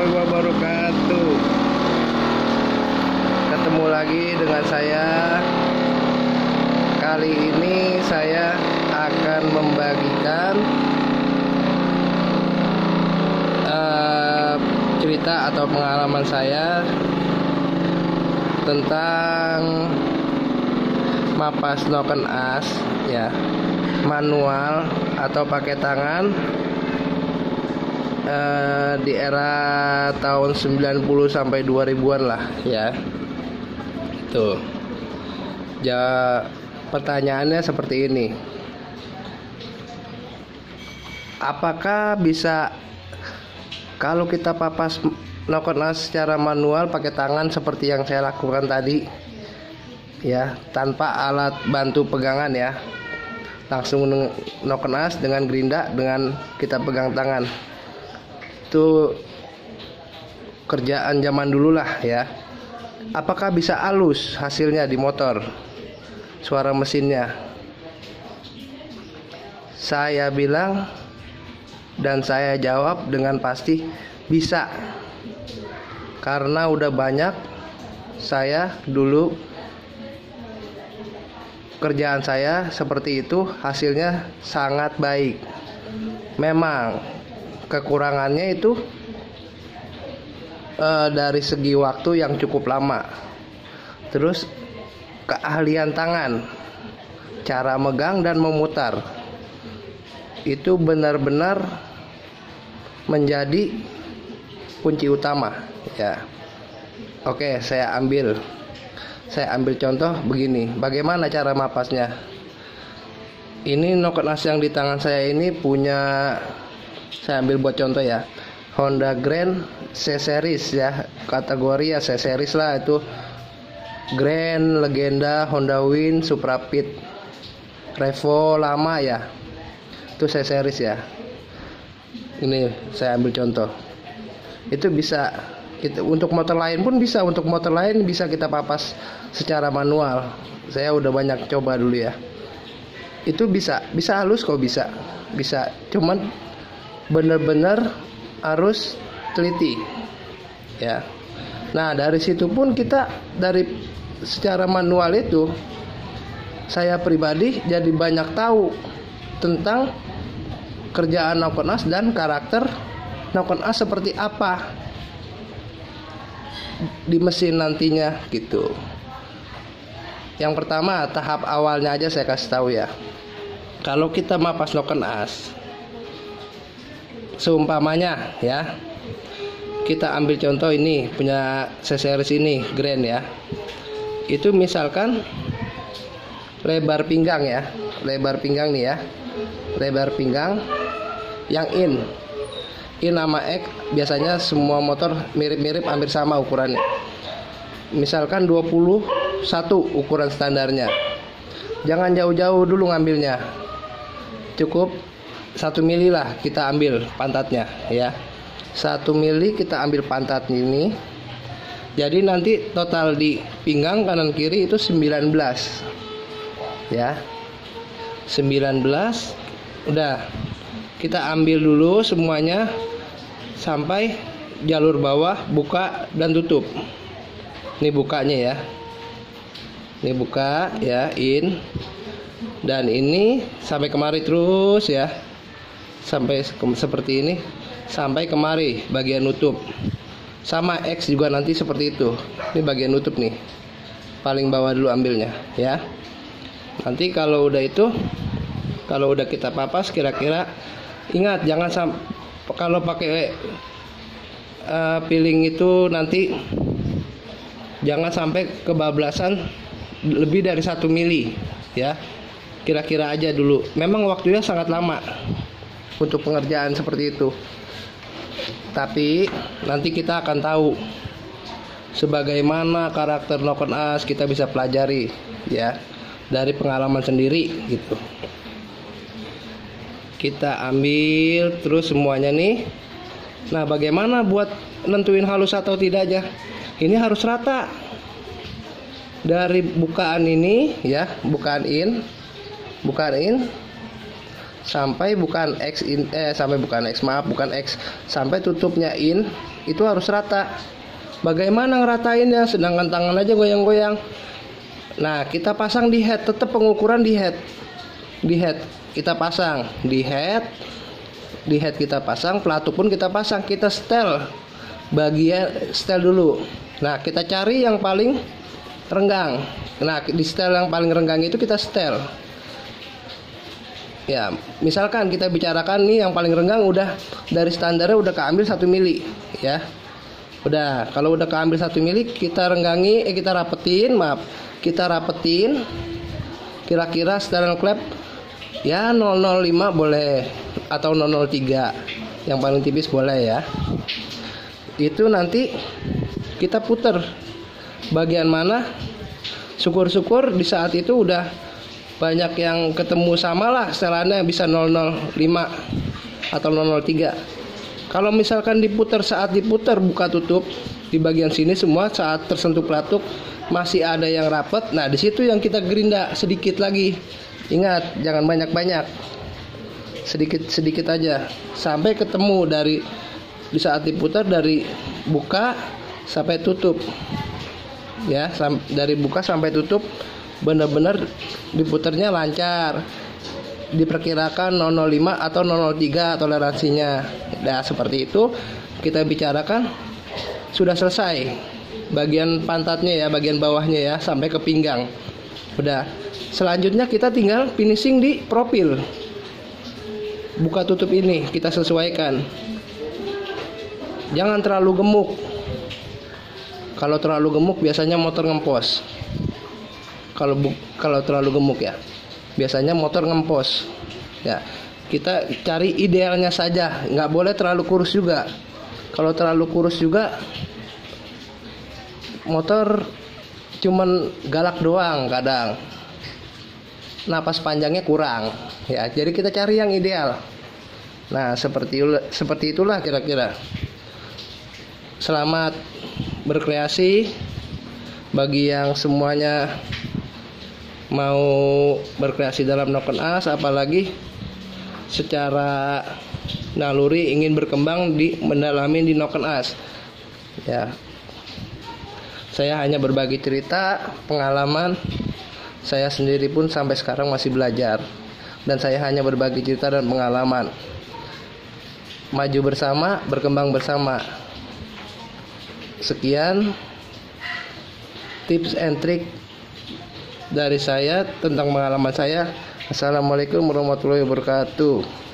warahmatullahi wabarakatuh. Ketemu lagi dengan saya. Kali ini saya akan membagikan cerita atau pengalaman saya tentang mapas noken as ya, manual atau pakai tangan di era tahun 90 sampai 2000-an lah ya. Tuh. Pertanyaannya seperti ini. Apakah bisa kalau kita papas noken as secara manual pakai tangan seperti yang saya lakukan tadi ya, tanpa alat bantu pegangan ya, langsung noken as dengan gerinda dengan kita pegang tangan? Itu kerjaan zaman dulu lah ya. Apakah bisa halus hasilnya di motor, suara mesinnya? Saya bilang dan saya jawab dengan pasti bisa, karena udah banyak saya dulu kerjaan saya seperti itu, hasilnya sangat baik. Memang kekurangannya itu dari segi waktu yang cukup lama, terus keahlian tangan, cara megang dan memutar itu benar-benar menjadi kunci utama ya. Oke, saya ambil contoh begini. Bagaimana cara mapasnya? Ini noken as yang di tangan saya ini punya, saya ambil buat contoh ya, Honda Grand C Series ya, kategori ya C Series lah itu. Grand, Legenda, Honda Win, Supra Pit, Revo lama ya, itu C Series ya. Ini saya ambil contoh. Itu bisa untuk motor lain pun bisa, untuk motor lain bisa kita papas secara manual. Saya udah banyak coba dulu ya. Itu bisa halus kok, bisa. Cuman bener-bener harus teliti ya. Nah, dari situ pun kita, dari secara manual itu, saya pribadi jadi banyak tahu tentang kerjaan noken as dan karakter noken as seperti apa di mesin nantinya gitu. Yang pertama, tahap awalnya aja saya kasih tahu ya. Kalau kita mapas noken as, seumpamanya ya, kita ambil contoh ini punya C Series ini Grand ya. Itu misalkan lebar pinggang ya, lebar pinggang nih ya, lebar pinggang yang in sama X biasanya semua motor mirip-mirip, hampir sama ukurannya. Misalkan 21 ukuran standarnya. Jangan jauh-jauh dulu ngambilnya, cukup 1 mili lah kita ambil pantatnya ya. 1 mili kita ambil pantat ini. Jadi nanti total di pinggang kanan kiri itu 19 ya. 19 udah kita ambil dulu semuanya sampai jalur bawah, buka dan tutup. Ini bukanya ya. Ini buka ya, in. Dan ini sampai kemari terus ya. Sampai seperti ini, sampai kemari bagian nutup. Sama X juga nanti seperti itu. Ini bagian nutup nih. Paling bawah dulu ambilnya ya. Nanti kalau udah itu, kalau udah kita papas, kira-kira ingat jangan sampai, kalau pakai piling itu nanti jangan sampai kebablasan lebih dari 1 mili ya. Kira-kira aja dulu. Memang waktunya sangat lama untuk pengerjaan seperti itu. Tapi nanti kita akan tahu sebagaimana karakter noken as, kita bisa pelajari ya dari pengalaman sendiri gitu. Kita ambil terus semuanya nih. Nah, bagaimana buat nentuin halus atau tidaknya? Ini harus rata. Dari bukaan ini ya, bukaan in sampai bukan X bukan X, sampai tutupnya in itu harus rata. Bagaimana ngeratainnya sedangkan tangan aja goyang-goyang? Nah, kita pasang di head, tetap pengukuran di head. Di head kita pasang, di head kita pasang, pelatu pun kita pasang, kita setel bagian setel dulu. Nah, kita cari yang paling renggang. Nah, di setel yang paling renggang itu kita setel. Ya, misalkan kita bicarakan nih yang paling renggang udah dari standarnya udah keambil 1 mili ya. Udah, kalau udah keambil 1 mili kita renggangi, kita rapetin kira-kira setelan klep ya 005 boleh atau 003 yang paling tipis boleh ya. Itu nanti kita puter bagian mana, syukur-syukur di saat itu udah banyak yang ketemu sama lah setelannya bisa 005 atau 003. Kalau misalkan saat diputer buka tutup di bagian sini semua saat tersentuh pelatuk masih ada yang rapet, nah di situ yang kita gerinda sedikit lagi. Ingat, jangan banyak-banyak, sedikit aja sampai ketemu di saat diputar dari buka sampai tutup ya, dari buka sampai tutup benar-benar diputarnya lancar, diperkirakan 005 atau 003 toleransinya. Nah, seperti itu kita bicarakan sudah selesai bagian pantatnya ya, bagian bawahnya ya, sampai ke pinggang. Udah, selanjutnya kita tinggal finishing di profil. Buka tutup ini kita sesuaikan, jangan terlalu gemuk. Kalau terlalu gemuk biasanya motor ngempos. Kalau terlalu gemuk ya, biasanya motor ngempos. Ya, kita cari idealnya saja, nggak boleh terlalu kurus juga. Kalau terlalu kurus juga, motor cuman galak doang kadang. Napas panjangnya kurang. Ya, jadi kita cari yang ideal. Nah, seperti itulah kira-kira. Selamat berkreasi bagi yang semuanya mau berkreasi dalam Noken As, apalagi secara naluri ingin berkembang mendalami di Noken As. Ya, saya hanya berbagi cerita, pengalaman. Saya sendiri pun sampai sekarang masih belajar, dan saya hanya berbagi cerita dan pengalaman. Maju bersama, berkembang bersama. Sekian tips and trick dari saya tentang pengalaman saya. Assalamualaikum warahmatullahi wabarakatuh.